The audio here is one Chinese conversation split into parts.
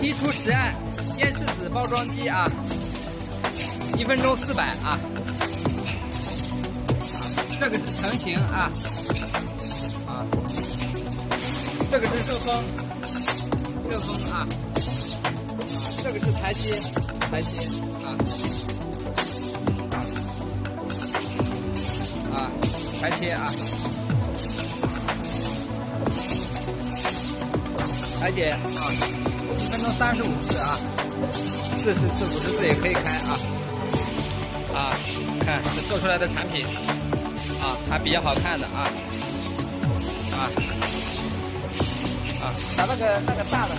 提出实案，烟柿子包装机啊，1分钟400啊。这个是成型啊，这个是受风啊，这个是裁切啊，裁切啊，裁剪啊，1分钟35次啊，40次、50次也可以开啊，看这做出来的产品啊，还比较好看的啊，把那个大的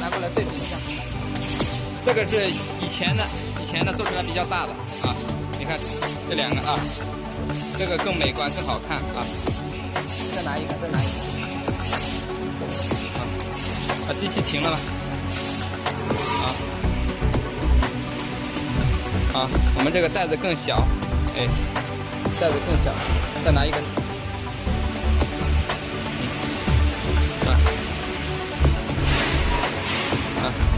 拿过来对比一下，这个是以前的做出来比较大的啊，你看这两个啊，这个更美观更好看啊，再拿一个机器停了吧我们这个袋子更小，哎，袋子更小，再拿一个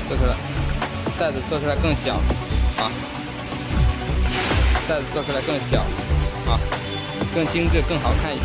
做出来，袋子做出来更小袋子做出来更小更精致更好看一些。